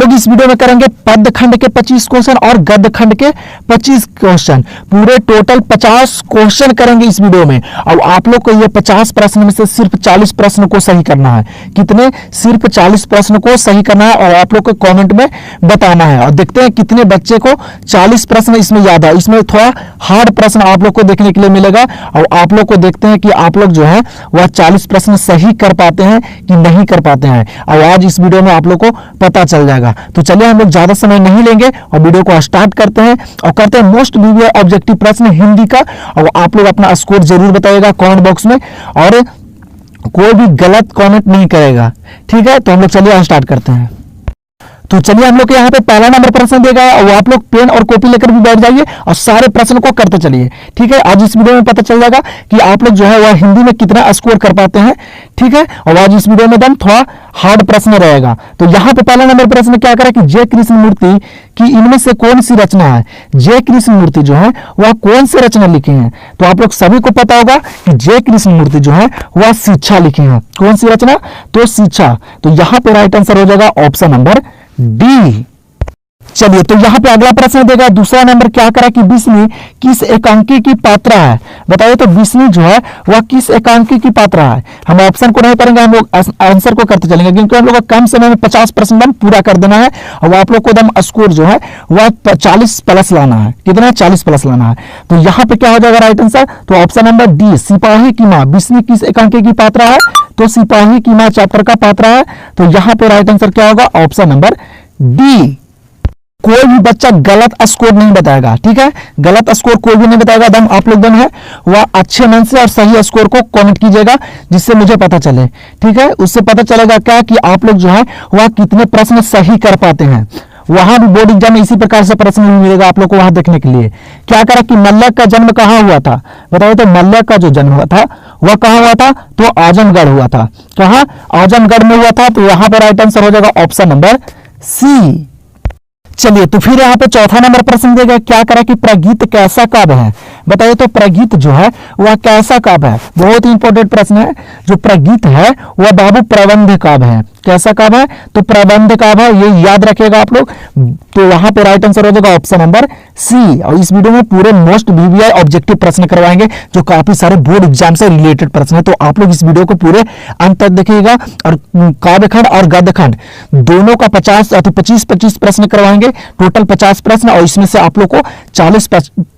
लोग इस वीडियो में करेंगे पद खंड के 25 क्वेश्चन और गद्य खंड के 25 क्वेश्चन, पूरे टोटल 50 क्वेश्चन करेंगे इस वीडियो में। और आप लोग को ये 50 प्रश्न में से सिर्फ 40 प्रश्न को सही करना है। कितने? सिर्फ 40 प्रश्न को सही करना है और आप लोग को कमेंट में बताना है। और देखते हैं कितने बच्चे को 40 प्रश्न इसमें याद है। इसमें थोड़ा हार्ड प्रश्न आप लोग को देखने के लिए मिलेगा और आप लोग को देखते हैं कि आप लोग जो है वह 40 प्रश्न सही कर पाते हैं कि नहीं कर पाते हैं। और आज इस वीडियो में आप लोग को पता चल जाएगा। तो चलिए हम लोग ज्यादा समय नहीं लेंगे और वीडियो को स्टार्ट करते हैं और करते हैं मोस्ट वीडियो ऑब्जेक्टिव प्रश्न हिंदी का। और आप लोग अपना स्कोर जरूर बताइएगा कमेंट बॉक्स में और कोई भी गलत कमेंट नहीं करेगा, ठीक है। तो हम लोग चलिए स्टार्ट करते हैं। तो चलिए हम लोग यहाँ पे पहला नंबर प्रश्न दिया गया है और आप लोग पेन और कॉपी लेकर भी बैठ जाइए और सारे प्रश्न को करते चलिए, ठीक है। आज इस वीडियो में पता चल जाएगा कि आप लोग जो है वह हिंदी में कितना स्कोर कर पाते हैं, ठीक है। और आज इस वीडियो में एकदम थोड़ा हार्ड प्रश्न रहेगा। तो यहाँ पे पहला नंबर प्रश्न क्या करें कि जय कृष्ण मूर्ति की इनमें से कौन सी रचना है? जय कृष्ण मूर्ति जो है वह कौन सी रचना लिखी है? तो आप लोग सभी को पता होगा कि जय कृष्ण मूर्ति जो है वह शिक्षा लिखी है। कौन सी रचना? तो शिक्षा। तो यहाँ पे राइट आंसर हो जाएगा ऑप्शन नंबर डी। चलिए तो यहाँ पे अगला प्रश्न देगा दूसरा नंबर क्या करा कि विष्णु किस एकांकी की पात्रा है? बताइए तो विष्णु जो है वह किस एकांकी की पात्रा है? हम ऑप्शन को नहीं पढ़ेंगे, हम लोग आंसर को करते चलेंगे क्योंकि हम लोग को कम समय में 50 प्रश्न दम पूरा कर देना है और आप लोग को दम स्कोर जो है वह 40 प्लस लाना है। कितना? 40 प्लस लाना है। तो यहाँ पे क्या हो जाएगा राइट आंसर? तो ऑप्शन नंबर डी, सिपाही की माँ। विष्णु किस एकांकी की पात्रा है? तो सिपाही की माँ चैप्टर का पात्रा है। तो यहाँ पे राइट आंसर क्या होगा? Option number D. कोई भी बच्चा गलत स्कोर नहीं बताएगा, ठीक है। गलत स्कोर कोई भी नहीं बताएगा। दम आप लोग दम है वह अच्छे मन से और सही स्कोर को कमेंट कीजिएगा जिससे मुझे पता चले, ठीक है। उससे पता चलेगा क्या कि आप लोग जो है वह कितने प्रश्न सही कर पाते हैं। वहां भी बोर्ड एग्जाम में इसी प्रकार से प्रश्न मिलेगा आप लोग को वहां देखने के लिए। क्या करा कि मल्लक का जन्म कहाँ हुआ था? बताइए तो मल्लक का जो जन्म हुआ था वह कहाँ हुआ था? तो आजमगढ़ हुआ था। कहाँ? आजमगढ़ में हुआ था। तो यहाँ पर राइट आंसर हो जाएगा ऑप्शन नंबर सी। चलिए तो फिर यहाँ पे चौथा नंबर प्रश्न देगा क्या करा कि प्रगीत कैसा काव्य है? बताइए तो प्रगीत जो है वह कैसा काव्य है? बहुत ही इंपॉर्टेंट प्रश्न है। जो प्रगीत है वह बाबू प्रबंध काव्य है। कैसा काव्य है? तो प्रबंध काव्य है, ये याद रखिएगा आप लोग। तो यहाँ पे राइट आंसर हो जाएगा ऑप्शन नंबर सी। और इस वीडियो में पूरे मोस्ट वीवीआई ऑब्जेक्टिव प्रश्न करवाएंगे जो काफी सारे बोर्ड एग्जाम से रिलेटेड प्रश्न है। तो आप लोग इस वीडियो को पूरे अंत तक देखिएगा और काव्य खंड और गद्य खंड दोनों का 25 प्रश्न करवाएंगे, टोटल 50 प्रश्न। और इसमें से आप लोग को 40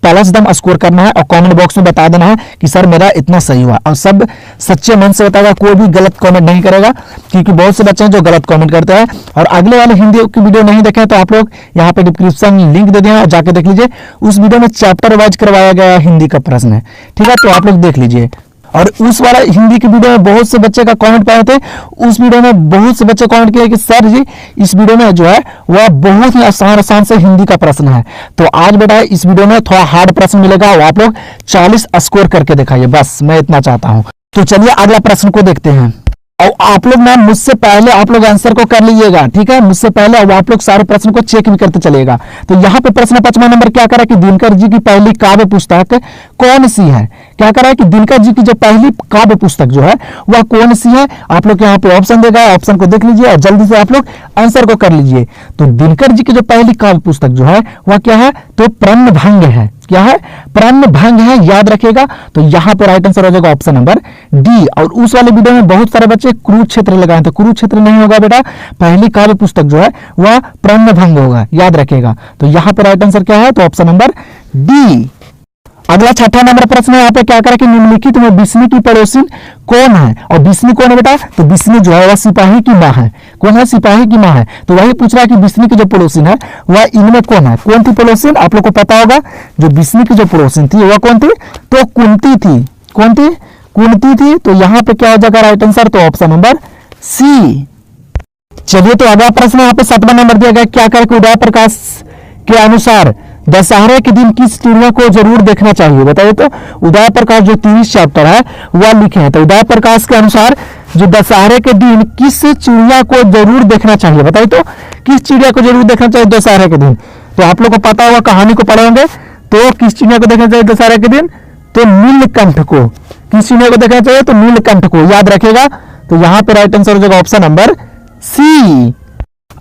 प्लस दम स्कोर करना है और कमेंट बॉक्स में बता देना है कि सर मेरा इतना सही हुआ। और सब सच्चे मन से बताएगा, कोई भी गलत कमेंट नहीं करेगा क्योंकि बहुत से बच्चे हैं जो गलत कमेंट करते हैं। और अगले वाले हिंदी की वीडियो नहीं देखे तो आप लोग यहाँ पे डिस्क्रिप्शन लिंक दे दिया और जाके देख लीजिए। उस वीडियो में चैप्टर वाइज करवाया गया हिंदी का प्रश्न है, ठीक है। तो आप लोग देख लीजिए। और उस वाला हिंदी की वीडियो में बहुत से बच्चे का कमेंट पाए थे। उस वीडियो में बहुत से बच्चे कमेंट किए कि सर जी इस वीडियो में जो है वह बहुत ही आसान से हिंदी का प्रश्न है। तो आज बेटा इस वीडियो में थोड़ा हार्ड प्रश्न मिलेगा और आप लोग 40 स्कोर करके दिखाइए, बस मैं इतना चाहता हूं। तो चलिए अगला प्रश्न को देखते हैं। और आप लोग ना मुझसे पहले आप लोग आंसर को कर लीजिएगा, ठीक है। मुझसे पहले अब आप लोग सारे प्रश्न को चेक भी करते चलिएगा। तो यहाँ पे प्रश्न 5वां नंबर क्या करा कि दिनकर जी की पहली काव्य पुस्तक कौन सी है? क्या करा कि दिनकर जी की जो पहली काव्य पुस्तक जो है वह कौन सी है? आप लोग यहाँ पे ऑप्शन देगा, ऑप्शन को देख लीजिए और जल्दी से आप लोग आंसर को कर लीजिए। तो दिनकर जी की जो पहली काव्य पुस्तक जो है वह क्या है? तो प्रणभंग है। क्या है? प्रणभंग है, याद रखिएगा। तो यहाँ पे राइट आंसर हो जाएगा ऑप्शन नंबर डी। और उस वाले वीडियो में बहुत सारे बच्चे कुरुक्षेत्र लगाए थे, कुरुक्षेत्र नहीं होगा बेटा। पहली काव्य पुस्तक जो है वह प्रणभंग होगा, याद रखिएगा। तो यहाँ पे राइट आंसर क्या है? तो ऑप्शन नंबर डी। अगला 6वां नंबर प्रश्न है। यहाँ पे क्या करा कि निम्नलिखित में विष्णु की पड़ोसिन कौन है? और विष्णु कौन है बेटा? तो विष्णु जो है वह सिपाही की माँ है। कौन है? सिपाही की माँ है। तो वही पूछ रहा है कि विष्णु की जो पड़ोसिन है वह इनमें कौन है? कौन थी पड़ोसिन? आप लोग को पता होगा जो विष्णु की जो पड़ोसिन थी वह कौन थी? तो कुंती थी। कौन थी? कुंती थी। तो यहाँ पे क्या हो जाएगा राइट आंसर? तो ऑप्शन नंबर सी। चलिए तो अगला प्रश्न यहाँ पे 7वां नंबर दिया गया। क्या करे कि उदय प्रकाश के अनुसार दशहरे के दिन किस चिड़िया को जरूर देखना चाहिए? बताइए तो उदय प्रकाश जो 30 चैप्टर है वह लिखे हैं। तो उदय प्रकाश के अनुसार जो दशहरे के दिन किस चिड़िया को जरूर देखना चाहिए? बताइए तो किस चिड़िया को जरूर देखना चाहिए दशहरे के दिन? तो आप लोग को पता होगा, कहानी को पढ़े होंगे। तो किस चिड़िया को देखना चाहिए दशहरे के दिन? तो नीलकंठ को। किस चिड़िया को देखना चाहिए? तो नीलकंठ को, याद रखिएगा। तो यहाँ पे राइट आंसर हो जाएगा ऑप्शन नंबर सी।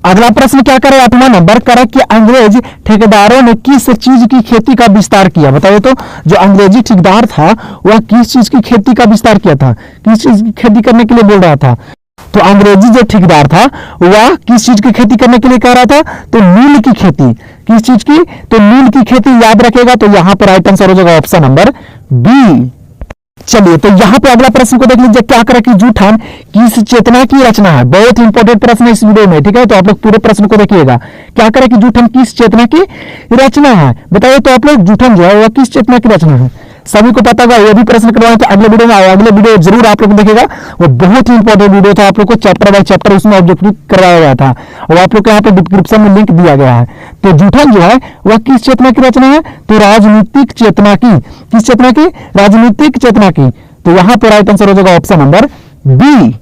अगला प्रश्न क्या करे, 8वां नंबर करे कि अंग्रेज ठेकेदारों ने किस चीज की खेती का विस्तार किया। बताइए तो जो अंग्रेजी ठेकेदार था वह किस चीज की खेती का विस्तार किया था, किस चीज की खेती करने के लिए बोल रहा था। तो अंग्रेजी जो ठेकेदार था वह किस चीज की खेती करने के लिए कह रहा था, तो नील की खेती। किस चीज की, तो नील की खेती। याद रखेगा तो यहां पर राइट आंसर हो जाएगा ऑप्शन नंबर बी। चलिए तो यहां पे अगला प्रश्न को देख लीजिए, क्या करें कि जूठन किस चेतना की रचना है। बहुत इंपॉर्टेंट प्रश्न है इस वीडियो में, ठीक है, तो आप लोग पूरे प्रश्न को देखिएगा। क्या करें कि जूठन किस चेतना की रचना है। बताइए तो आप लोग जूठन जो है वह किस चेतना की रचना है। सभी को पता होगा, ये भी प्रश्न करवाए थे अगले वीडियो में, अगले वीडियो जरूर आप लोग देखिएगा, वो बहुत ही इंपॉर्टेंट वीडियो था। आप लोग को चैप्टर बाय चैप्टर उसमें ऑब्जेक्टिव करवाया गया था और आप लोग को यहाँ पे डिस्क्रिप्शन में लिंक दिया गया है। तो जूठन जो है वह किस चेतना की रचना है, तो राजनीतिक चेतना की। किस चेतना की, राजनीतिक चेतना की। तो यहां पर राइट आंसर हो जाएगा ऑप्शन नंबर बी।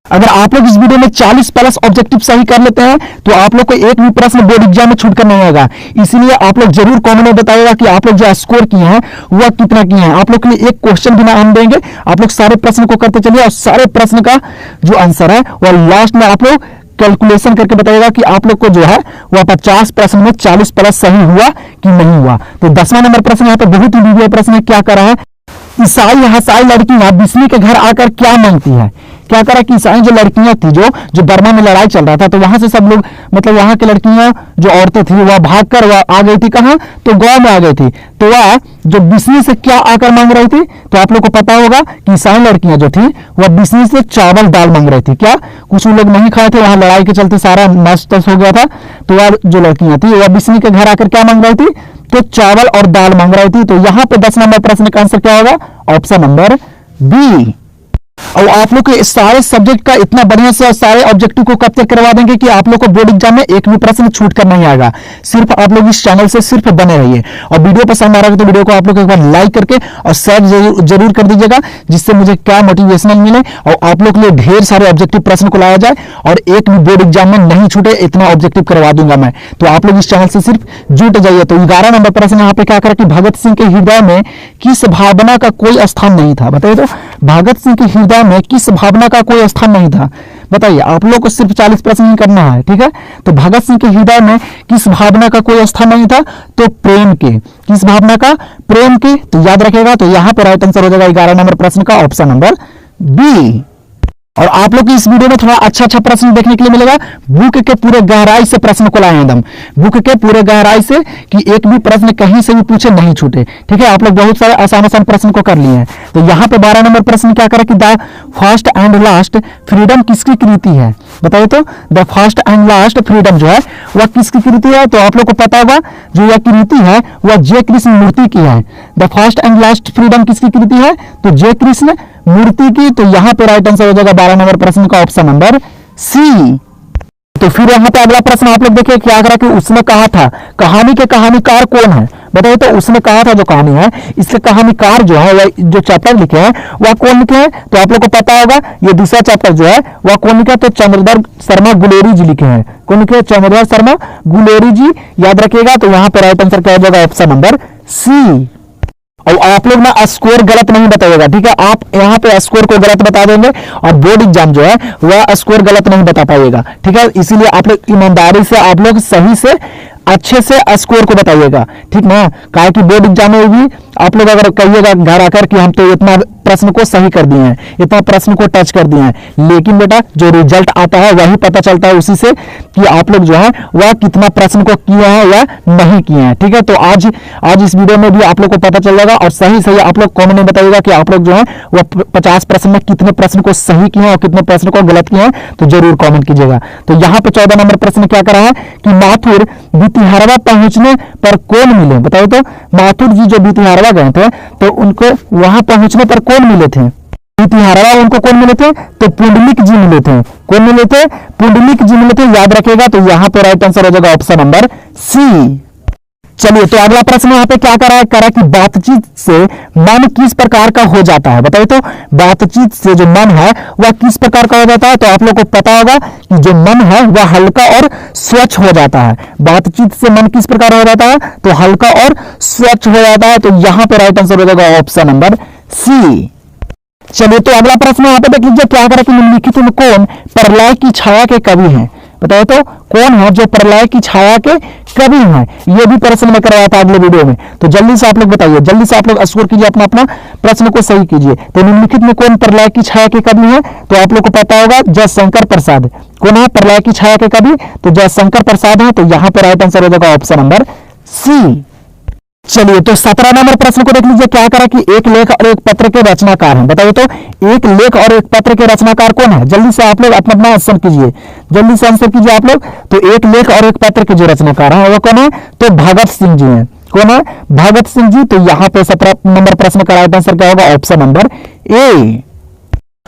अगर आप लोग इस वीडियो में 40 प्लस ऑब्जेक्टिव सही कर लेते हैं तो आप लोग को एक भी प्रश्न बोर्ड एग्जाम में छूट कर नहीं आएगा। इसीलिए आप लोग जरूर कमेंट में बताइएगा कि आप लोग जो स्कोर किए हैं वह कितना किए हैं। आप लोग के लिए एक क्वेश्चन भी ना हम देंगे, आप लोग सारे प्रश्न को करते चलिए और सारे प्रश्न का जो आंसर है वह लास्ट में आप लोग कैलकुलेशन करके बताइएगा कि आप लोग को जो है वह 50 प्रश्न में 40 प्लस सही हुआ कि नहीं हुआ। तो 10वां नंबर प्रश्न यहाँ पे बहुत ही वीडियो प्रश्न है। क्या करा है, ईसाई हसाई लड़कियां बिस्मी के घर आकर क्या मांगती है। क्या करा कि ईसाई जो लड़कियां थी, जो बर्मा में लड़ाई चल रहा था, तो वहां से सब लोग मतलब वहां की लड़कियां जो औरतें थी वह भागकर वह आ गई थी कहां, तो गांव में आ गई थी। तो वह जो बिस्मी से क्या आकर मांग रही थी, तो आप लोग को पता होगा कि ईसाई लड़कियां जो थी वह बिस्मी से चावल दाल मांग रही थी। क्या कुछ लोग नहीं खाए थे, वहां लड़ाई के चलते सारा नष्ट हो गया था। तो वह जो लड़कियां थी वह बिस्मी के घर आकर क्या मांग रही थी, तो चावल और दाल मांग रही थी। तो यहां पे 10 नंबर प्रश्न का आंसर क्या होगा, ऑप्शन नंबर बी। और आप लोग के सारे सब्जेक्ट का इतना बढ़िया से और सारे ऑब्जेक्टिव को कैप्चर करवा देंगे कि आप लोग को बोर्ड एग्जाम में एक भी प्रश्न छूट कर नहीं आएगा। सिर्फ आप लोग इस चैनल से सिर्फ बने रहिए और वीडियो पसंद आ रहा है तो वीडियो को आप लोग एक बार लाइक करके और शेयर जरूर कर दीजिएगा, जिससे मुझे क्या मोटिवेशनल मिले और आप लोग के लिए ढेर सारे ऑब्जेक्टिव प्रश्न को लाया जाए और एक भी बोर्ड एग्जाम में नहीं छूटे, इतना ऑब्जेक्टिव करवा दूंगा मैं। तो आप लोग इस चैनल से सिर्फ जुट जाइए। तो 11 नंबर प्रश्न यहाँ पे क्या करा कि भगत सिंह के हृदय में किस भावना का कोई स्थान नहीं था। बताइए तो भगत सिंह के हृदय में किस भावना का कोई स्थान नहीं था। बताइए, आप लोग को सिर्फ 40 प्रश्न ही करना है, ठीक है। तो भगत सिंह के हृदय में किस भावना का कोई स्थान नहीं था, तो प्रेम के। किस भावना का, प्रेम के। तो याद रखेगा तो यहां पर राइट आंसर हो जाएगा 11 नंबर प्रश्न का ऑप्शन नंबर बी। और आप लोग इस वीडियो में थोड़ा अच्छा प्रश्न देखने के लिए मिलेगा। बुक के पूरे गहराई से प्रश्न को लाए एकदम, बुक के पूरे गहराई से, कि एक भी प्रश्न कहीं से भी पूछे नहीं छूटे, ठीक है। आप लोग बहुत सारे आसान प्रश्न को कर लिए हैं। तो यहाँ पे 12 नंबर प्रश्न क्या करें कि the first and last freedom किसकी कृति है। बताइए तो the first and last freedom जो है वह किसकी कृति है। तो आप लोग को पता होगा जो यह कृति है वह जे कृष्ण मूर्ति की है। The first and last freedom किसकी कृति है, तो जे कृष्ण मूर्ति की। तो यहां पे राइट आंसर हो जाएगा 12 नंबर प्रश्न का ऑप्शन नंबर सी। तो फिर यहाँ पे अगला प्रश्न आप लोग देखिए, क्या करा कि उसने कहा था कहानी के कहानीकार कौन है। बताइए तो उसने कहा था जो कहानी है, इसके कहानीकार जो है जो चैप्टर लिखे हैं वह कौन लिखे हैं। तो आप लोग को पता होगा ये दूसरा चैप्टर जो है वह कौन लिखा है, तो चंद्रधर शर्मा गुलेरी जी लिखे हैं। कौन लिखे हैं, चंद्रधर शर्मा गुलेरी जी। याद रखिएगा तो यहाँ पे राइट आंसर क्या हो जाएगा, ऑप्शन नंबर सी। और आप लोग ना स्कोर गलत नहीं बताइएगा, ठीक है। आप यहाँ पे स्कोर को गलत बता देंगे और बोर्ड एग्जाम जो है वह स्कोर गलत नहीं बता पाइएगा, ठीक है। इसीलिए आप लोग ईमानदारी से आप लोग सही से अच्छे से स्कोर को बताइएगा, ठीक ना। काहे कि बोर्ड एग्जाम में भी आप लोग अगर कहिएगा घर आकर कि हम तो इतना प्रश्न को सही कर दिए हैं, इतना प्रश्न को टच कर दिए हैं, लेकिन बेटा जो रिजल्ट आता है वही पता चलता है उसी से कि आप लोग जो है वह कितना प्रश्न को किए हैं या नहीं किए हैं, ठीक है। तो आज इस वीडियो में भी आप लोग को पता चल जाएगा और सही आप लोग कमेंट में बताइएगा कि आप लोग जो है वह 50 प्रश्न में कितने प्रश्न को सही किए हैं और कितने प्रश्न को गलत किए हैं, तो जरूर कमेंट कीजिएगा। तो यहाँ पे 14 नंबर प्रश्न क्या करा है कि माथुर बितिहारवा पहुंचने पर कौन मिले। बताइए तो माथुर जी जो बितिहारवा गए थे तो उनको वहां पहुंचने पर कौन मिले थे, बितिहारवा उनको कौन मिले थे, तो पुंडलिक जी मिले थे। कौन मिले थे, पुंडलिक जी मिले थे। याद रखिएगा तो यहां पे राइट आंसर हो जाएगा ऑप्शन नंबर सी। चलिए तो अगला प्रश्न यहाँ पे क्या करा कि बातचीत से मन किस प्रकार का हो जाता है। बताइए तो बातचीत से जो मन है वह किस प्रकार का हो जाता है। तो आप लोग को पता होगा कि जो मन है वह हल्का और स्वच्छ हो जाता है। बातचीत से मन किस प्रकार हो जाता है, तो हल्का और स्वच्छ हो जाता है। तो यहाँ पे राइट आंसर हो जाएगा ऑप्शन नंबर सी। चलिए तो अगला प्रश्न यहाँ पे देख लीजिए, क्या करा कि निम्नलिखित में कौन प्रलय की छाया के कवि हैं। बताओ तो कौन है जो प्रलय की छाया के कवि हैं? ये भी प्रश्न में करवाया था अगले वीडियो में। तो जल्दी से आप लोग बताइए, जल्दी से आप लोग स्कोर कीजिए, अपना अपना प्रश्न को सही कीजिए। तो निम्नलिखित में कौन प्रलय की छाया के कवि हैं? तो आप लोग को पता होगा जयशंकर प्रसाद। कौन है प्रलय की छाया के कवि? तो जयशंकर प्रसाद है। तो यहाँ पे राइट आंसर हो जाएगा ऑप्शन नंबर सी। चलिए तो 17 नंबर प्रश्न को देख लीजिए, क्या करा कि एक लेख और एक पत्र के रचनाकार हैं। बताइए तो एक लेख और एक पत्र के रचनाकार कौन है? जल्दी से आप लोग अपना अपना आंसर कीजिए, जल्दी से आंसर कीजिए आप लोग। तो एक लेख और एक पत्र के जो रचनाकार हैं वो कौन है? तो भगत सिंह जी हैं। कौन है? भगत सिंह जी। तो यहाँ पे 17 नंबर प्रश्न का राइट आंसर क्या होगा? Option number A.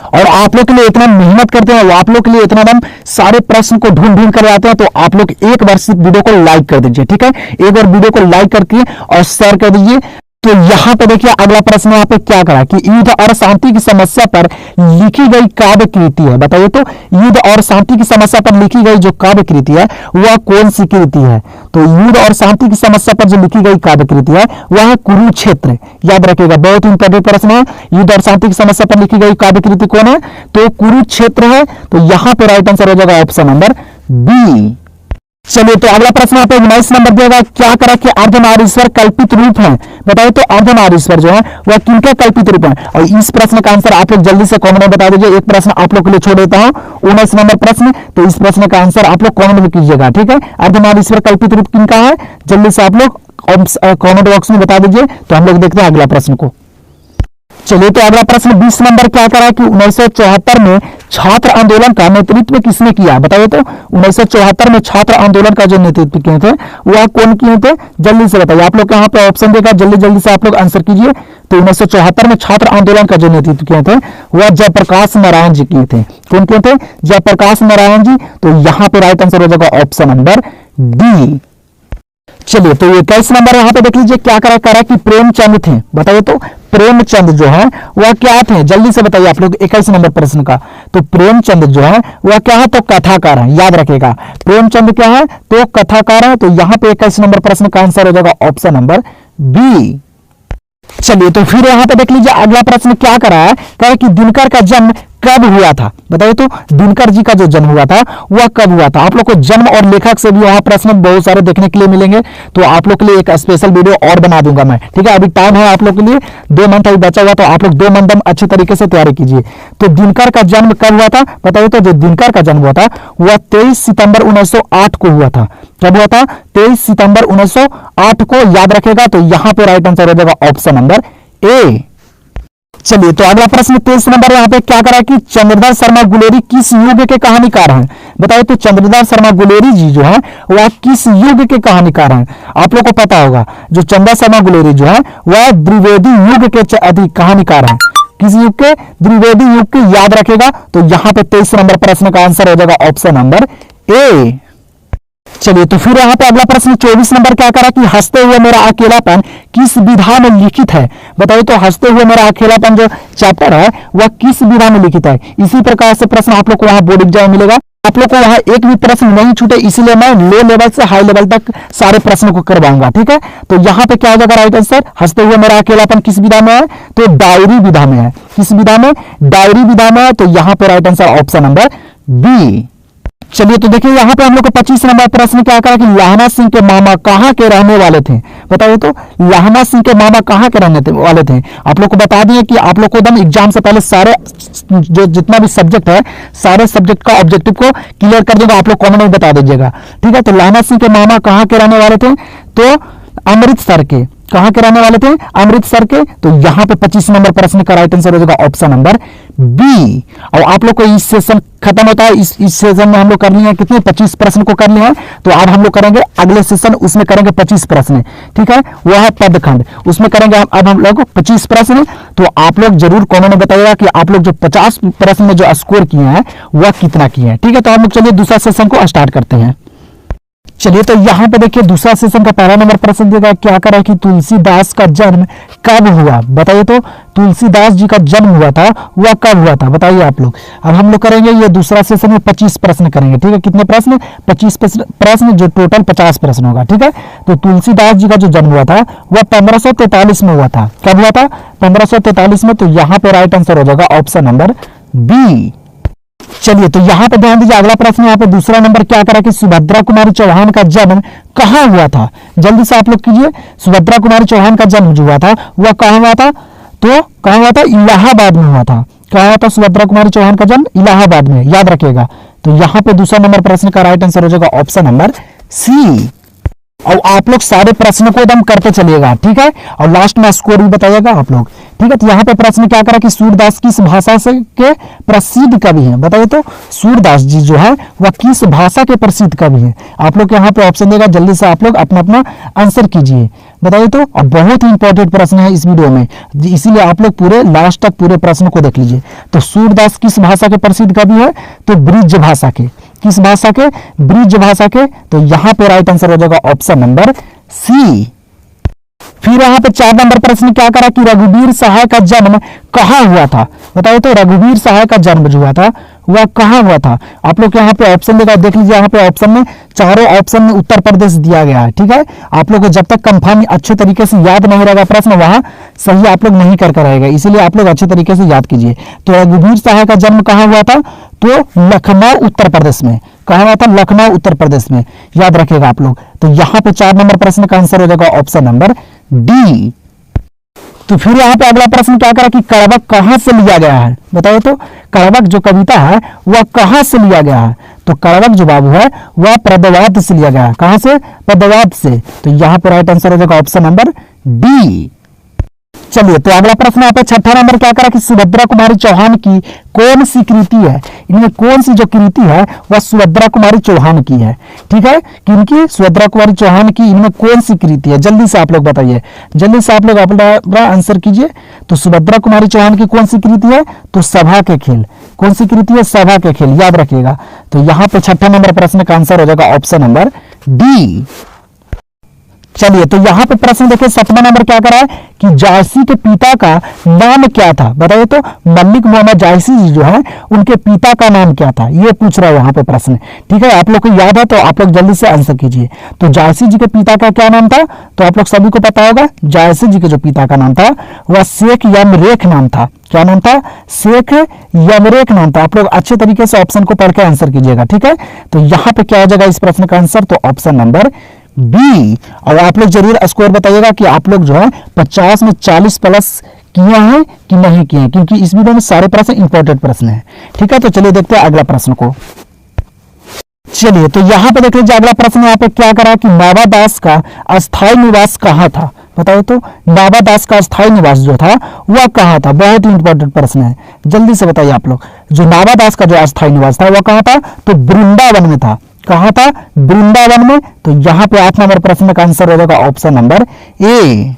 और आप लोग के लिए इतना मेहनत करते हैं, आप लोग के लिए इतना हम सारे प्रश्न को ढूंढ ढूंढ कर लाते हैं, तो आप लोग एक बार सिर्फ वीडियो को लाइक कर दीजिए, ठीक है? एक बार वीडियो को लाइक करके और शेयर कर दीजिए। तो यहां पे देखिए अगला प्रश्न यहाँ पे क्या करा कि युद्ध और शांति की समस्या पर लिखी गई काव्य कृति है। बताइए तो युद्ध और शांति की समस्या पर लिखी गई जो काव्य कृति है वह कौन सी कृति है? तो युद्ध और शांति की समस्या पर जो लिखी गई काव्य कृति है वह है कुरुक्षेत्र। याद रखिएगा, बहुत इंपॉर्टेंट प्रश्न है। युद्ध और शांति की समस्या पर लिखी गई काव्य कृति कौन है? तो कुरुक्षेत्र है। तो यहां पर राइट आंसर हो जाएगा ऑप्शन नंबर बी। चलिए तो अगला प्रश्न आप 19 नंबर दिया गया, क्या करा कि अर्धनारीश्वर कल्पित रूप है? बताइए तो अर्धनारीश्वर जो है वह किनका कल्पित रूप है? और इस प्रश्न का आंसर आप लोग जल्दी से कमेंट में बता दीजिए। एक प्रश्न आप लोग के लिए छोड़ देता हूं, 19 नंबर प्रश्न। तो इस प्रश्न का आंसर आप लोग कमेंट में कीजिएगा, ठीक है? अर्धनारीश्वर कल्पित रूप किनका है? जल्दी से आप लोग कमेंट बॉक्स में बता दीजिए। तो हम लोग देखते हैं अगला प्रश्न को। चलिए तो अगला प्रश्न 20 नंबर क्या करा कि 1974 में छात्र आंदोलन का नेतृत्व किसने किया? बताइए तो 1974 में छात्र आंदोलन का जो नेतृत्व किए थे वह कौन किए थे? जल्दी से बताइए। आप लोग के यहाँ पे ऑप्शन देगा, जल्दी जल्दी से आप लोग आंसर कीजिए। तो 1974 में छात्र आंदोलन का जो नेतृत्व किए थे वह जयप्रकाश नारायण जी किए थे। कौन किए थे? जयप्रकाश नारायण जी। तो यहाँ पे राइट आंसर हो जाएगा ऑप्शन नंबर डी। चलिए तो 21 नंबर यहां पे देख लीजिए, क्या करा कि प्रेमचंद थे। बताइए तो प्रेमचंद जो है वह क्या थे? जल्दी से बताइए आप लोग 21 नंबर प्रश्न का। तो प्रेमचंद जो है वह क्या है? तो कथाकार है। याद रखिएगा, प्रेमचंद क्या है? तो कथाकार है। तो यहां पे 21 नंबर प्रश्न का आंसर हो जाएगा ऑप्शन नंबर बी। चलिए तो फिर यहां पे देख लीजिए अगला प्रश्न क्या करा है, कहा कि दिनकर का जन्म कब हुआ था? बताइए तो दिनकर जी का जो जन्म हुआ था वह कब हुआ था? आप लोग को जन्म और लेखक से भी वहां प्रश्न बहुत सारे देखने के लिए मिलेंगे। तो आप लोग के लिए एक स्पेशल वीडियो और बना दूंगा मैं, ठीक है? अभी टाइम है आप लोग के लिए, 2 मंथ अभी बचा हुआ, तो आप लोग 2 मंथ अच्छे तरीके से तैयारी कीजिए। तो दिनकर का जन्म कब हुआ था? बताइए तो जो दिनकर का जन्म हुआ था वह 23 सितंबर 1908 को हुआ था। कब हुआ था? 23 सितंबर 1908 को। याद रखेगा। तो यहां पे राइट आंसर हो जाएगा ऑप्शन नंबर ए। चलिए तो अगला प्रश्न 23 नंबर यहाँ पे क्या करा कि चंद्रधर शर्मा गुलेरी किस युग के कहानीकार हैं? बताइए तो चंद्रधर शर्मा गुलेरी जी जो है वह किस युग के कहानीकार हैं? आप लोग को पता होगा जो चंद्रधर शर्मा गुलेरी जो है वह द्विवेदी युग के कहानीकार हैं। किस युग के? द्विवेदी युग के। याद रखेगा। तो यहाँ पे 23 नंबर प्रश्न का आंसर हो जाएगा ऑप्शन नंबर ए। चलिए तो फिर यहाँ पे अगला प्रश्न 24 नंबर क्या करा कि हंसते हुए मेरा अकेलापन किस विधा में लिखित है? बताइए तो हंसते हुए मेरा अकेलापन जो चैप्टर है वह किस विधा में लिखित है? इसी प्रकार से प्रश्न आप लोग को वहां बोर्ड एग्जाम मिलेगा। आप लोग को वहां एक भी प्रश्न नहीं छूटे, इसीलिए मैं लो लेवल से हाई लेवल तक सारे प्रश्नों को करवाऊंगा, ठीक है? तो यहाँ पे क्या हो जाएगा राइट आंसर? हंसते हुए मेरा अकेलापन किस विधा में है? तो डायरी विधा में है। किस विधा में? डायरी विधा में है। तो यहाँ पे right answer option number B. चलिए तो देखिए यहाँ पे हम लोग को 25 नंबर प्रश्न क्या करा कि लाहना सिंह के मामा कहाँ के रहने वाले थे? बताइए तो लाहना सिंह के मामा कहाँ के रहने वाले थे? आप लोग को बता दिए कि आप लोग को एकदम एग्जाम से पहले सारे जो जितना भी सब्जेक्ट है सारे सब्जेक्ट का ऑब्जेक्टिव को क्लियर कर देगा। आप लोग कमेंट में बता दीजिएगा, ठीक है? तो लाहना सिंह के मामा कहाँ के रहने वाले थे? तो अमृतसर के। कहां के रहने वाले थे? अमृतसर के। तो यहां पे 25 नंबर प्रश्न का राइट आंसर हो जाएगा ऑप्शन नंबर बी। और आप लोग को इस सेशन खत्म होता है, इस सेशन में हम लोग कर लिए हैं कितने? 25 प्रश्न को कर लिए हैं। तो अब हम लोग करेंगे अगले सेशन, उसमें करेंगे 25 प्रश्न, ठीक है? वह है पदखंड, उसमें करेंगे अब हम लोग 25 प्रश्न। तो आप लोग जरूर कमेंट में बताइएगा कि आप लोग जो 50 प्रश्न में जो स्कोर किए हैं वह कितना किए हैं, ठीक है? तो हम लोग चलिए दूसरा सेशन को स्टार्ट करते हैं। चलिए तो यहाँ पे देखिए दूसरा सेशन का पहला नंबर प्रश्न देगा, क्या करा कि तुलसीदास का जन्म कब हुआ? बताइए तो तुलसीदास जी का जन्म हुआ था वह कब हुआ था? बताइए आप लोग। अब हम लोग करेंगे ये दूसरा सेशन में 25 प्रश्न करेंगे, ठीक है? कितने प्रश्न? 25 प्रश्न, जो टोटल 50 प्रश्न होगा, ठीक है? तो तुलसीदास जी का जो जन्म हुआ था वह 1543 में हुआ था। कब हुआ था? 1543 में। तो यहाँ पे राइट आंसर हो जाएगा ऑप्शन नंबर बी। चलिए तो यहाँ पे ध्यान दीजिए, अगला प्रश्न यहाँ पे दूसरा नंबर क्या करा कि सुभद्रा कुमारी चौहान का जन्म कहाँ हुआ था। जल्दी से आप लोग कीजिए, सुभद्रा कुमारी चौहान का जन्म जो हुआ था वह कहाँ हुआ था, तो कहाँ हुआ था, इलाहाबाद में हुआ था। कहाँ हुआ था सुभद्रा कुमारी चौहान का जन्म, इलाहाबाद में, याद रखिएगा। तो यहाँ पे दूसरा नंबर प्रश्न का राइट आंसर हो जाएगा ऑप्शन नंबर सी। और आप लोग सारे प्रश्नों को एकदम करते चलिएगा, ठीक है, और लास्ट में स्कोर भी बताइएगा आप लोग, ठीक है। तो यहाँ पे प्रश्न क्या करा कि सूरदास किस भाषा से के प्रसिद्ध कवि हैं, बताइए तो सूरदास जी जो है वह किस भाषा के प्रसिद्ध कवि हैं। आप लोग यहाँ पे ऑप्शन देगा, जल्दी से आप लोग अपना अपना आंसर कीजिए, बताइए तो। अब बहुत ही इंपॉर्टेंट प्रश्न है इस वीडियो में, इसीलिए आप लोग पूरे लास्ट तक पूरे प्रश्न को देख लीजिए। तो सूरदास किस भाषा के प्रसिद्ध कवि है, तो ब्रिज भाषा के, किस भाषा के, ब्रिज भाषा के। तो यहाँ पे राइट आंसर हो जाएगा ऑप्शन नंबर सी। फिर यहाँ पे 4 नंबर प्रश्न क्या करा कि रघुवीर सहाय का जन्म कहाँ हुआ था, बताइए तो। रघुवीर सहाय का जन्म जो हुआ था वह कहाँ हुआ था। आप लोग यहाँ पे ऑप्शन देगा, देख लीजिए यहाँ पे ऑप्शन में, चारों ऑप्शन में उत्तर प्रदेश दिया गया है, ठीक है। आप लोग को जब तक कंफर्म अच्छे तरीके से याद नहीं रहेगा प्रश्न, वहां सही आप लोग नहीं कर रहेगा, इसीलिए आप लोग अच्छे तरीके से याद कीजिए। तो रघुवीर सहाय का जन्म कहाँ हुआ था, तो लखनऊ उत्तर प्रदेश में। कहाँ हुआ था, लखनऊ उत्तर प्रदेश में, याद रखिएगा आप लोग। तो यहाँ पे 4 नंबर प्रश्न का आंसर हो जाएगा ऑप्शन नंबर डी। तो फिर यहाँ पे अगला प्रश्न क्या करा कि कड़वक कहां से लिया गया है, बताइए तो। कड़वक जो कविता है वह कहां से लिया गया है, तो कड़वक जो बाबू है वह पद्यवाद से लिया गया है। कहां से, पद्यवाद से। तो यहाँ पे राइट आंसर हो जाएगा ऑप्शन नंबर डी। चलिए तो अगला प्रश्न यहाँ पे 6ठा नंबर क्या करा कि सुभद्रा कुमारी चौहान की कौन सी कृति है, इनमें कौन सी जो कृति है वह सुभद्रा कुमारी चौहान की है, ठीक है। किनकी, सुभद्रा कुमारी चौहान की, इनमें कौन सी कृति है, जल्दी से आप लोग बताइए, जल्दी से आप लोग अपना आंसर कीजिए। तो सुभद्रा कुमारी चौहान की कौन सी कृति है, तो सभा के खेल। कौन सी कृति है, सभा के खेल, याद रखिएगा। तो यहाँ पे 6ठा नंबर प्रश्न का आंसर हो जाएगा ऑप्शन नंबर डी। चलिए तो यहाँ पे प्रश्न देखिए 7वां नंबर क्या करा है कि जायसी के पिता का नाम क्या था, बताइए तो। मलिक मोहम्मद जायसी जी जो है उनके पिता का नाम क्या था, ये पूछ रहा है यहाँ पे प्रश्न, ठीक है। आप लोग को याद है तो आप लोग जल्दी से आंसर कीजिए। तो जायसी जी के पिता का क्या नाम था, तो आप लोग सभी को पता होगा, जायसी जी के जो पिता का नाम था वह शेख यमरेख नाम था। क्या नाम था, शेख यमरेख नाम था। आप लोग अच्छे तरीके से ऑप्शन को पढ़ के आंसर कीजिएगा, ठीक है। तो यहाँ पे क्या हो जाएगा इस प्रश्न का आंसर, तो ऑप्शन नंबर बी। और आप लोग जरूर स्कोर बताइएगा कि आप लोग जो है 50 में 40 प्लस किए हैं कि नहीं किए हैं, क्योंकि इस वीडियो में सारे प्रश्न इंपॉर्टेंट प्रश्न हैं, ठीक है। तो चलिए देखते हैं अगला प्रश्न को। चलिए तो यहाँ पे देख लीजिए अगला प्रश्न यहाँ पे क्या करा कि नावादास का अस्थायी निवास कहाँ था, बताइए तो। नावादास का अस्थायी निवास जो था वह कहाँ था, बहुत ही इंपॉर्टेंट प्रश्न है, जल्दी से बताइए आप लोग। जो नावादास का जो अस्थायी निवास था वह कहाँ था, तो वृंदावन में था। कहाँ था, वृंदावन में। तो यहाँ पे 8 नंबर प्रश्न का आंसर हो जाएगा ऑप्शन नंबर ए।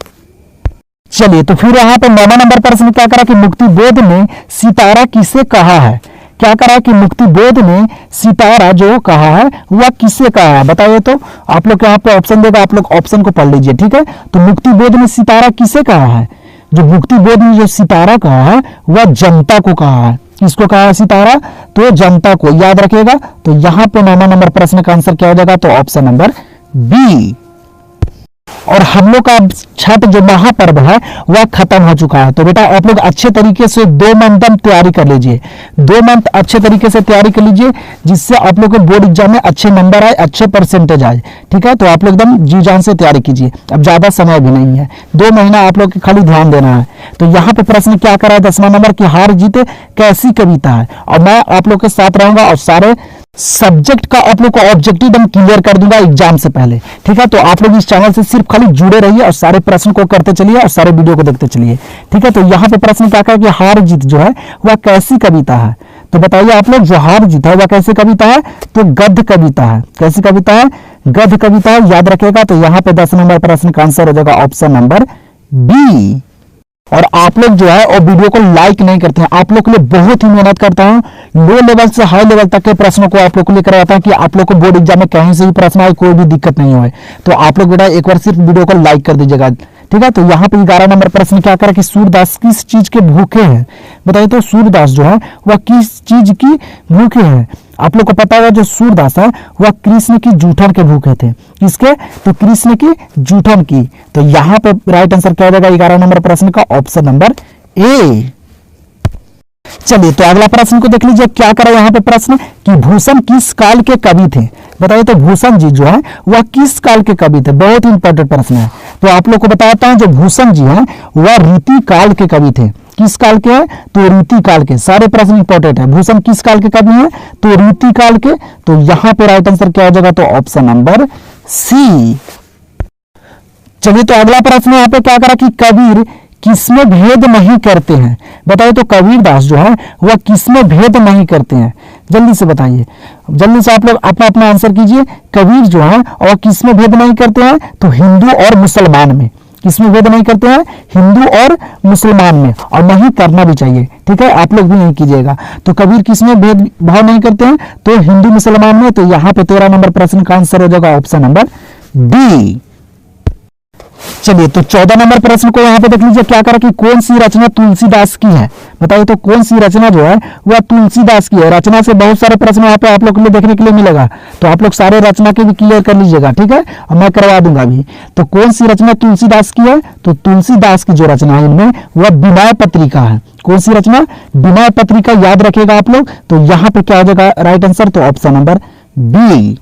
चलिए तो फिर यहाँ पे 9वां नंबर प्रश्न क्या करा कि मुक्ति बोध ने सितारा किसे कहा है। क्या करा कि मुक्ति बोध ने सितारा जो कहा है वह किसे कहा है, बताइए तो। आप लोग यहाँ पे ऑप्शन देगा, आप लोग ऑप्शन को पढ़ लीजिए, ठीक है। तो मुक्ति बोध ने सितारा किसे कहा है, जो मुक्ति बोध ने जो सितारा कहा है वह जनता को कहा है। किसको कहा है सितारा, तो जनता को, याद रखिएगा। तो यहाँ पे 9वां नंबर प्रश्न का आंसर क्या हो जाएगा, तो ऑप्शन नंबर बी। और हम लोग का छठ जो महापर्व है वह खत्म हो चुका है। तो बेटा आप लोग अच्छे तरीके से 2 मंथ तैयारी कर लीजिए, 2 मंथ अच्छे तरीके से तैयारी कर लीजिए, जिससे आप लोग को बोर्ड एग्जाम में अच्छे नंबर आए, अच्छे परसेंटेज आए, ठीक है। तो आप लोग एकदम जी जान से तैयारी कीजिए, अब ज्यादा समय भी नहीं है, 2 महीना आप लोग खाली ध्यान देना है। तो यहाँ पे प्रश्न क्या करा है 10वां नंबर की हार जीत कैसी कविता है, और मैं आप लोग के साथ रहूंगा और सारे सब्जेक्ट का आप लोग को ऑब्जेक्टिव एकदम क्लियर कर दूंगा एग्जाम से पहले, ठीक है। तो आप लोग इस चैनल से सिर्फ खाली जुड़े रहिए और सारे प्रश्न को करते चलिए और सारे वीडियो को देखते चलिए, ठीक है। तो यहाँ पे प्रश्न क्या कहा कि हार जीत जो है वह कैसी कविता है, तो बताइए आप लोग। जो हार जीत है वह कैसी कविता है, तो गद्य कविता है। कैसी कविता है, गद्य कविता है, याद रखिएगा। तो यहाँ पे 10 नंबर प्रश्न का आंसर हो जाएगा ऑप्शन नंबर बी। और आप लोग जो है और वीडियो को लाइक नहीं करते हैं, आप लोग के लिए बहुत ही मेहनत करता हूं, लो लेवल से हाई लेवल तक के प्रश्नों को आप लोग को लेकर आता हूं कि आप लोग को बोर्ड एग्जाम में कहीं से भी प्रश्न आए कोई भी दिक्कत नहीं हो। तो आप लोग बेटा एक बार सिर्फ वीडियो को लाइक कर दीजिएगा, ठीक है। तो यहाँ पे 11 नंबर प्रश्न क्या करा कि सूरदास किस चीज के भूखे हैं, बताइए तो। सूरदास जो है वह किस चीज की भूखे हैं। आप लोग को पता होगा जो सूरदास है वह कृष्ण की जूठन के भूखे थे। किसके, तो कृष्ण की जूठन की। तो यहाँ पे राइट आंसर क्या हो जाएगा 11 नंबर प्रश्न का ऑप्शन नंबर ए। चलिए तो अगला प्रश्न को देख लीजिए, क्या करा यहाँ पे प्रश्न कि भूषण किस काल के कवि थे। बताइए तो भूषण जी जो है वह किस काल के कवि थे, बहुत ही इंपॉर्टेंट प्रश्न है। तो आप लोग को बताता हूं, जो भूषण जी हैं वह रीति काल के कवि थे। किस काल के हैं, तो रीति काल के। सारे प्रश्न इंपॉर्टेंट है। भूषण किस काल के कवि हैं, तो रीति काल के। तो यहां पे राइट आंसर क्या हो जाएगा, तो ऑप्शन नंबर सी। चलिए तो अगला प्रश्न यहाँ पे क्या करा कि कबीर किसमें भेद नहीं करते हैं। बताइए तो कबीर दास जो है वह किसमें भेद नहीं करते हैं, जल्दी से बताइए, जल्दी से आप लोग अपना अपना आंसर कीजिए। कबीर जो है और किसमें भेद नहीं करते हैं, तो हिंदू और मुसलमान में। किसमें भेद नहीं करते हैं, हिंदू और मुसलमान में, और नहीं करना भी चाहिए, ठीक है, आप लोग भी नहीं कीजिएगा। तो कबीर किसमें भेदभाव नहीं करते हैं, तो हिंदू मुसलमान में। तो यहाँ पे 13 नंबर प्रश्न का आंसर हो जाएगा ऑप्शन नंबर डी। चलिए तो 14 नंबर प्रश्न को यहाँ पे देख लीजिए, क्या करा कि कौन सी रचना तुलसीदास की है। बताइए तो कौन सी रचना जो है वह तुलसीदास की है। रचना से बहुत सारे प्रश्न यहाँ पे आप लोग के लिए देखने के लिए मिलेगा, तो आप लोग सारे रचना के भी क्लियर कर लीजिएगा, ठीक है, और मैं करवा दूंगा अभी। तो कौन सी रचना तुलसीदास की है, तो तुलसीदास की जो रचना है इनमें वह विनय पत्रिका है। कौन सी रचना, विनय पत्रिका, याद रखिएगा आप लोग। तो यहाँ पे क्या हो जाएगा राइट आंसर, तो ऑप्शन नंबर बी।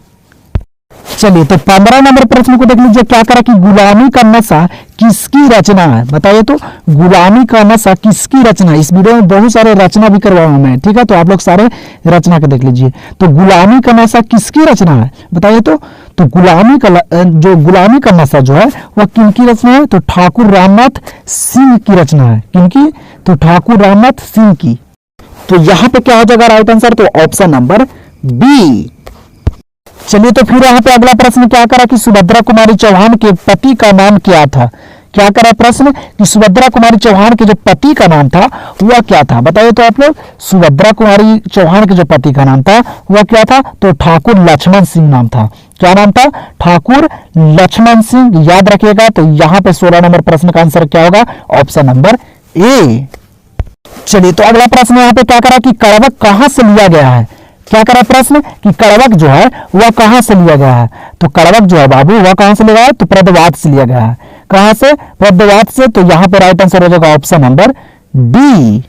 चलिए तो 15 नंबर प्रश्न को देख लीजिए, क्या करा कि गुलामी का नशा किसकी रचना है। बताइए तो गुलामी का नशा किसकी रचना है। इस वीडियो में बहुत सारे रचना भी करवाऊंगा मैं, ठीक है, तो आप लोग सारे रचना के देख लीजिए। तो गुलामी का नशा किसकी रचना है, बताइए तो गुलामी का नशा जो है वह किनकी रचना है, तो ठाकुर रामनाथ सिंह की रचना है। किनकी, तो ठाकुर रामनाथ सिंह की। तो यहाँ पे क्या हो जाएगा राइट आंसर, तो ऑप्शन नंबर बी। चलिए तो फिर यहाँ पे अगला प्रश्न क्या करा कि सुभद्रा कुमारी चौहान के पति का नाम क्या था। क्या करा प्रश्न कि सुभद्रा कुमारी चौहान के जो पति का नाम था वह क्या था। बताइए तो आप लोग, सुभद्रा कुमारी चौहान के जो पति का नाम था वह क्या था, तो ठाकुर लक्ष्मण सिंह नाम था। क्या नाम था, ठाकुर लक्ष्मण सिंह, याद रखिएगा। तो यहाँ पे 16 नंबर प्रश्न का आंसर क्या होगा, ऑप्शन नंबर ए। चलिए तो अगला प्रश्न यहाँ पे क्या करा कि कड़वक कहां से लिया गया है। क्या करा प्रश्न कि कड़वक जो है वह कहां से लिया गया है। तो कड़वक जो है बाबू वह कहां से लिया गया है, तो प्रदवात से लिया गया है। कहां से, प्रदवात से। तो यहां पे राइट आंसर हो जाएगा ऑप्शन नंबर डी।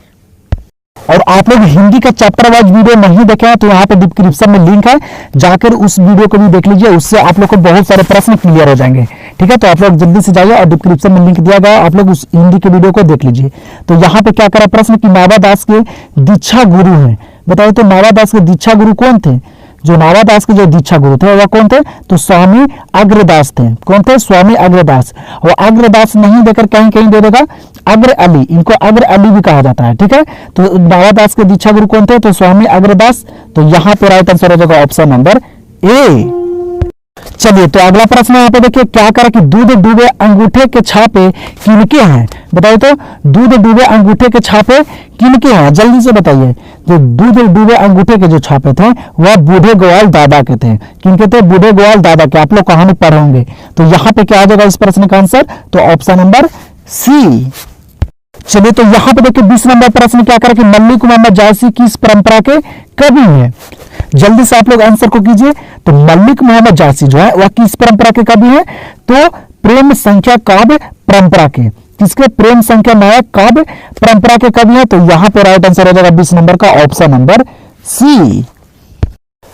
और आप लोग हिंदी का चैप्टर वाइज वीडियो नहीं देखे हैं तो यहाँ पे डिस्क्रिप्शन में लिंक है, जाकर उस वीडियो को भी देख लीजिए, उससे आप लोग को बहुत सारे प्रश्न क्लियर हो जाएंगे, ठीक है। तो आप लोग जल्दी से जाइए और डिस्क्रिप्शन में लिंक दिया गया, आप लोग उस हिंदी के वीडियो को देख लीजिए। तो यहाँ पे क्या करा प्रश्न कि नावादास के दीक्षा गुरु हैं। बताइए तो नावादास के दीक्षा गुरु कौन थे। जो नावादास के जो दीक्षा गुरु थे वह कौन थे, तो स्वामी अग्रदास थे। कौन थे, स्वामी अग्रदास। और अग्रदास नहीं देकर कहीं कहीं दे देगा अग्र अली, इनको अग्र अली भी कहा जाता है, ठीक है। तो नावादास के दीक्षा गुरु कौन थे, तो स्वामी अग्रदास। तो यहाँ पे राइट आंसर हो जाएगा ऑप्शन नंबर ए। चलिए तो अगला प्रश्न यहाँ पे देखिए, क्या करा कि दूध डूबे अंगूठे के छापे किनके हैं। बताइए तो दूध डूबे अंगूठे के छापे किनके हैं, जल्दी से बताइए। जो दूध डूबे अंगूठे के जो छापे थे वह बूढ़े ग्वाल दादा के थे। किनके थे, बूढ़े ग्वाल दादा के। आप लोग कहानी पढ़े होंगे। तो यहाँ पे क्या आ जाएगा इस प्रश्न का आंसर, तो ऑप्शन नंबर सी। चलिए तो यहाँ पे देखिए 20 नंबर प्रश्न क्या करा कि मल्लिक मोहम्मद जायसी किस परंपरा के कवि हैं। जल्दी से आप लोग आंसर को कीजिए। तो मल्लिक मोहम्मद जायसी जो है वह किस परंपरा के कवि हैं, तो प्रेम संख्या काव्य परंपरा के। किसके, प्रेम संख्या नायक काव्य परंपरा के कवि हैं। तो यहाँ पे राइट आंसर हो जाएगा 20 नंबर का ऑप्शन नंबर सी।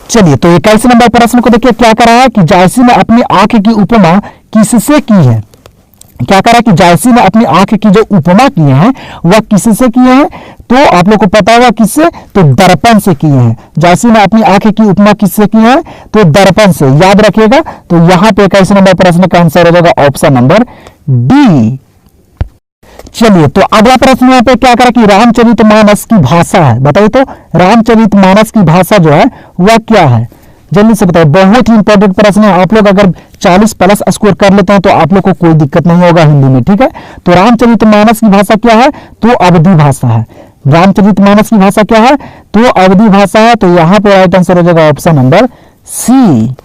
चलिए तो 21 नंबर प्रश्न को देखिए, क्या करा है कि जायसी ने अपनी आंख की उपमा किससे की है। क्या करा कि जायसी ने अपनी आंख की जो उपमा किए हैं वह किससे किए हैं, तो आप लोग को पता होगा किससे, तो दर्पण से किए हैं। जायसी ने अपनी आंख की उपमा किससे की है, तो दर्पण से, याद रखिएगा। तो यहाँ पे 21 नंबर प्रश्न का आंसर हो जाएगा ऑप्शन नंबर डी। चलिए तो अगला प्रश्न यहाँ पे क्या करा कि रामचरितमानस की भाषा है। बताइए तो रामचरितमानस की भाषा जो है वह क्या है, जल्दी से बताइए। बहुत ही इंपॉर्टेंट प्रश्न है। आप लोग अगर 40 प्लस स्कोर कर लेते हैं तो आप लोग को कोई दिक्कत नहीं होगा हिंदी में, ठीक है। तो रामचरितमानस की भाषा क्या है, तो अवधी भाषा है। रामचरितमानस की भाषा क्या है, तो अवधी भाषा है। तो यहाँ पे राइट आंसर हो जाएगा ऑप्शन नंबर सी।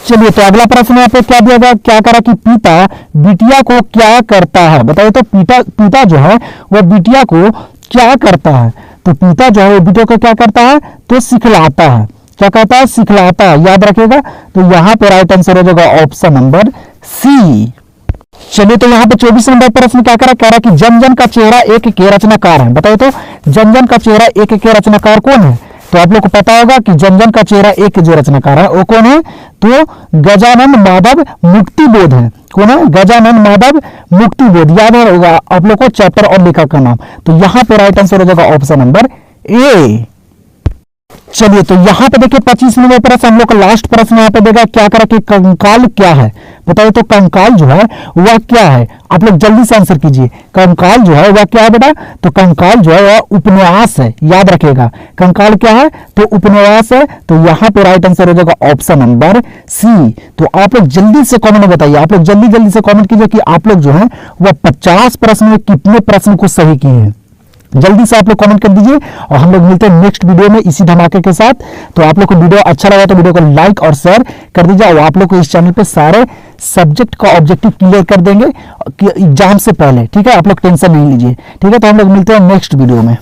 चलिए तो अगला प्रश्न यहाँ पे क्या दिया गया, क्या करा कि पिता बिटिया को क्या करता है। बताइए तो पिता जो है वह बिटिया को क्या करता है। तो पिता जो है बिटिया को क्या करता है, तो सिखलाता है। क्या कहता है, सिखलाता है, याद रखिएगा। तो यहाँ पे राइट आंसर हो जाएगा ऑप्शन नंबर सी। चलिए तो यहाँ पे 24 नंबर प्रश्न क्या कह रहा है कि जन जन का चेहरा एक के रचनाकार है। बताइए तो जन जन का चेहरा एक के रचनाकार कौन है? तो आप लोग को पता होगा कि जन जन का चेहरा एक के जो रचनाकार है वो कौन है? तो गजानन माधव मुक्तिबोध है। कौन है? गजानन माधव मुक्तिबोध। याद होगा आप लोग को चैप्टर और लेखक का नाम। तो यहाँ पे राइट आंसर हो जाएगा ऑप्शन नंबर ए। चलिए तो यहाँ पे देखिए 25 नंबर प्रश्न हम लोग का लास्ट प्रश्न यहाँ पे देगा क्या करा कि कंकाल क्या है? बताइए तो कंकाल जो है वह क्या है? आप लोग जल्दी से आंसर कीजिए। कंकाल जो है वह क्या है बेटा? तो कंकाल जो है वह उपन्यास है। याद रखिएगा कंकाल क्या है? तो उपन्यास है। तो यहाँ पे राइट आंसर हो जाएगा ऑप्शन नंबर सी। तो आप लोग जल्दी से कॉमेंट में बताइए, आप लोग जल्दी जल्दी से कॉमेंट कीजिए कि आप लोग जो है वह 50 प्रश्न में कितने प्रश्न को सही किए हैं। जल्दी से आप लोग कमेंट कर दीजिए और हम लोग मिलते हैं नेक्स्ट वीडियो में इसी धमाके के साथ। तो आप लोग को वीडियो अच्छा लगा तो वीडियो को लाइक और शेयर कर दीजिए और आप लोग को इस चैनल पे सारे सब्जेक्ट का ऑब्जेक्टिव क्लियर कर देंगे एग्जाम से पहले। ठीक है, आप लोग टेंशन नहीं लीजिए। ठीक है, तो हम लोग मिलते हैं नेक्स्ट वीडियो में।